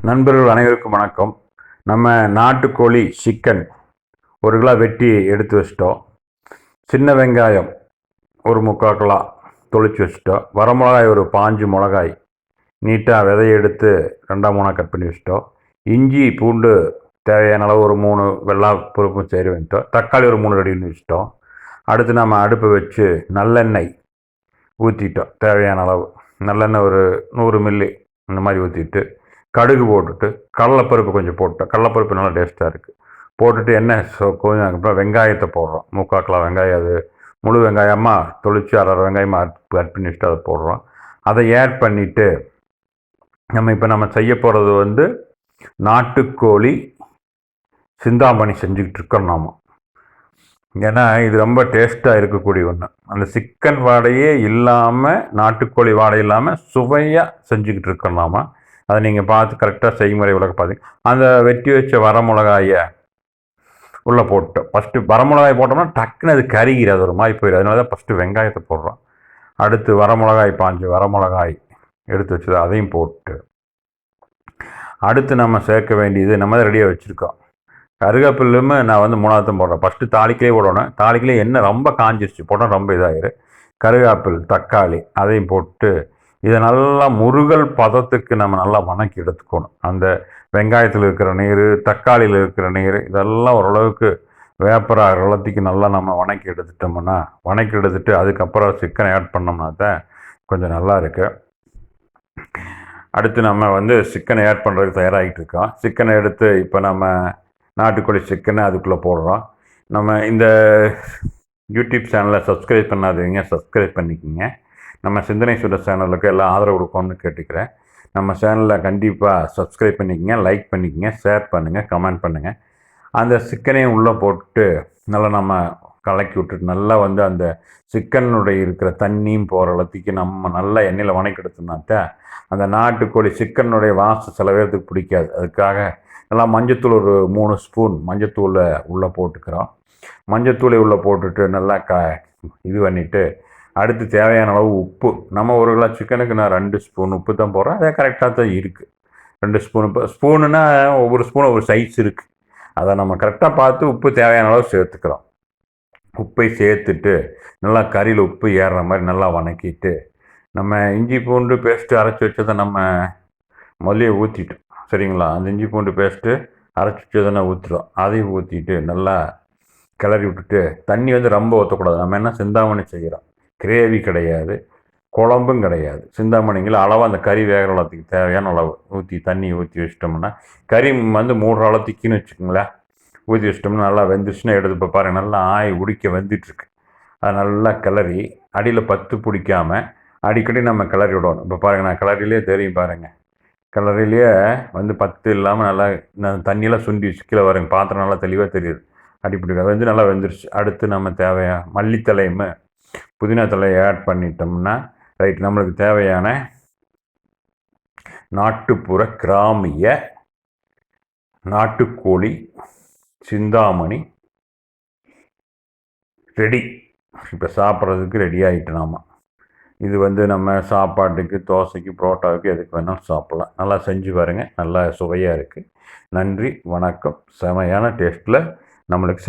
நண்பர்கள் அனைவருக்கும் வணக்கம். நம்ம நாட்டுக்கோழி சிக்கன் 1 கிலோ வெட்டி எடுத்து வச்சிட்டோம். சின்ன வெங்காயம் ஒரு 3/4 கிலோ தொளிச்சு வச்சிட்டோம். வரமிளகாய் ஒரு 5 மிளகாய் நீட்டாக விதையை எடுத்து 2-3 கட் பண்ணி வச்சிட்டோம். இஞ்சி பூண்டு தேவையான அளவு ஒரு 3 வெள்ளை பருப்பும் சரி வந்துட்டோம். தக்காளி ஒரு 3 ரெடி பண்ணி வச்சிட்டோம். அடுத்து நம்ம அடுப்பை வச்சு நல்லெண்ணெய் ஊற்றிட்டோம். தேவையான அளவு நல்லெண்ணெய் ஒரு 100 மில்லி இந்த மாதிரி ஊற்றிட்டு கடுகு போட்டுட்டு கடலைப்பருப்பு கொஞ்சம் போட்டோம். கடலைப்பருப்பு நல்லா டேஸ்ட்டாக இருக்குது. போட்டுட்டு எண்ணெய் கொஞ்சம் அப்புறம் வெங்காயத்தை போடுறோம். 3/4 கிலோ வெங்காயம், அது முழு வெங்காயமாக தொளிச்சு அரை வெங்காயமாக கட் பண்ணி வச்சுட்டு அதை போடுறோம். அதை ஆட் பண்ணிவிட்டு நம்ம செய்ய போகிறது நாட்டுக்கோழி சிந்தாமணி செஞ்சுக்கிட்டு இருக்கோம் நாம். ஏன்னா இது ரொம்ப டேஸ்ட்டாக இருக்கக்கூடிய ஒன்று. அந்த சிக்கன் வாடையே இல்லாமல், நாட்டுக்கோழி வாடை இல்லாமல் சுவையாக செஞ்சுக்கிட்டு இருக்கோம் நாம். அதை நீங்கள் பார்த்து கரெக்டாக செய்முறை விளக்க பார்த்தீங்க. அந்த வெட்டி வச்ச வரமிளகாயை உள்ளே போட்டோம். ஃபஸ்ட்டு வரமிளகாய் போட்டோம்னா டக்குன்னு அது கருகிற, அது ஒரு மாதிரி போயிடும். அதனால தான் ஃபஸ்ட்டு வெங்காயத்தை போடுறோம். அடுத்து வரமிளகாய் 5 வரமிளகாய் எடுத்து வச்சது அதையும் போட்டு, அடுத்து நம்ம சேர்க்க வேண்டியது நம்ம தான் ரெடியாக வச்சுருக்கோம். கருவேப்பிலையுமே நான் 3ஆவது போடுறேன். ஃபஸ்ட்டு தாளிக்கிலே போடணும். தாளிக்கிலே எண்ணெய் ரொம்ப காஞ்சிருச்சு, போட்டால் ரொம்ப இதாகிடும். கருவேப்பில், தக்காளி அதையும் போட்டு இதை நல்லா முருகல் பதத்துக்கு நம்ம நல்லா வணக்கி எடுத்துக்கணும். அந்த வெங்காயத்தில் இருக்கிற நீர், தக்காளியில் இருக்கிற நீர் இதெல்லாம் ஓரளவுக்கு வேப்பராக எல்லாத்துக்கு நல்லா நம்ம வணக்கி எடுத்துட்டு அதுக்கப்புறம் சிக்கனை ஆட் பண்ணோம்னா தான் கொஞ்சம் நல்லா இருக்கு. அடுத்து நம்ம சிக்கனை ஆட் பண்ணுறதுக்கு தயாராகிட்டு இருக்கோம். சிக்கனை எடுத்து இப்போ நம்ம நாட்டுக்கோழி சிக்கனை அதுக்குள்ளே போடுறோம். நம்ம இந்த யூடியூப் சேனலை சப்ஸ்கிரைப் பண்ணாதீங்க, சப்ஸ்கிரைப் பண்ணிக்கோங்க. நம்ம சிந்தனை சுடர் சேனலுக்கு எல்லாம் ஆதரவு கொடுக்கணும்னு கேட்டுக்கிறேன். நம்ம சேனலில் கண்டிப்பாக சப்ஸ்கிரைப் பண்ணிக்கோங்க, லைக் பண்ணிக்கோங்க, ஷேர் பண்ணுங்கள், கமெண்ட் பண்ணுங்கள். அந்த சிக்கனையும் உள்ளே போட்டு நல்லா நம்ம கலக்கி விட்டுட்டு நல்லா அந்த சிக்கனுடைய இருக்கிற தண்ணியும் போகிற அளவுக்கு நம்ம நல்லா எண்ணெயில் வணக்கி எடுத்தோம்னாக்கா அந்த நாட்டுக்கோழி சிக்கனுடைய வாசம் சில பேருக்கு பிடிக்காது. அதுக்காக நல்லா மஞ்சத்தூள் ஒரு 3 ஸ்பூன் மஞ்சத்தூளை உள்ளே போட்டுக்கிறோம். மஞ்சத்தூளை உள்ளே போட்டுட்டு நல்லா இது பண்ணிவிட்டு அடுத்து தேவையான அளவு உப்பு. நம்ம 1 கிலோ சிக்கனுக்கு நான் 2 ஸ்பூன் உப்பு தான் போடுறேன். அதே கரெக்டாக தான் இருக்குது. 2 ஸ்பூன். இப்போ ஸ்பூனுன்னா ஒவ்வொரு ஸ்பூன் ஒவ்வொரு சைஸ் இருக்குது. அதை நம்ம கரெக்டாக பார்த்து உப்பு தேவையான அளவு சேர்த்துக்கிறோம். உப்பை சேர்த்துட்டு நல்லா கறியில் உப்பு ஏறுற மாதிரி நல்லா வணக்கிட்டு நம்ம இஞ்சி பூண்டு பேஸ்ட்டு அரைச்சி வச்சதை நம்ம முதலே ஊற்றிட்டோம். சரிங்களா? அந்த இஞ்சி பூண்டு பேஸ்ட்டு அரைச்சி வச்சதை ஊற்றுறோம். அதையும் ஊற்றிட்டு நல்லா கிளறி விட்டுட்டு தண்ணி ரொம்ப ஊற்றக்கூடாது. நம்ம என்ன சிந்தாமணி செய்கிறோம், கிரேவி கிடையாது, குழம்பும் கிடையாது. சிந்தாமணிங்கில் அளவு அந்த கறி வேகிற அளவுக்கு தேவையான அளவு தண்ணி ஊற்றி வச்சிட்டோம்னா கறி 3 அளவுக்குன்னு வச்சுக்கோங்களேன். ஊற்றி வச்சிட்டோம்னா நல்லா வெந்துச்சுன்னா எடுத்து இப்போ பாருங்கள் நல்லா ஆய் உடிக்க வெந்துட்டுருக்கு. அது நல்லா கிளறி அடியில் பத்து பிடிக்காமல் அடிக்கடி நம்ம கிளறி விடணும். இப்போ பாருங்கள், நான் கிளறிலே தெரியும் பாருங்கள். கிளறிலேயே பத்து இல்லாமல் நல்லா தண்ணியெல்லாம் சுண்டி வச்சு கீழே வருங்க. பாத்திரம் நல்லா தெளிவாக தெரியுது. அடிப்பிடிக்காது நல்லா வெந்துருச்சு. அடுத்து நம்ம தேவையான மல்லித்தலையுமே புதினா தலையை ஆட் பண்ணிட்டோம்னா ரைட், நம்மளுக்கு தேவையான நாட்டுப்புற கிராமிய நாட்டுக்கோழி சிந்தாமணி ரெடி. இப்போ சாப்பிட்றதுக்கு ரெடி ஆகிட்டு நாம. இது நம்ம சாப்பாட்டுக்கு, தோசைக்கு, புரோட்டாவுக்கு எதுக்கு வேணாலும் சாப்பிட்லாம். நல்லா செஞ்சு பாருங்கள், நல்லா சுவையாக இருக்குது. நன்றி, வணக்கம். செமையான டேஸ்ட்டில் நம்மளுக்கு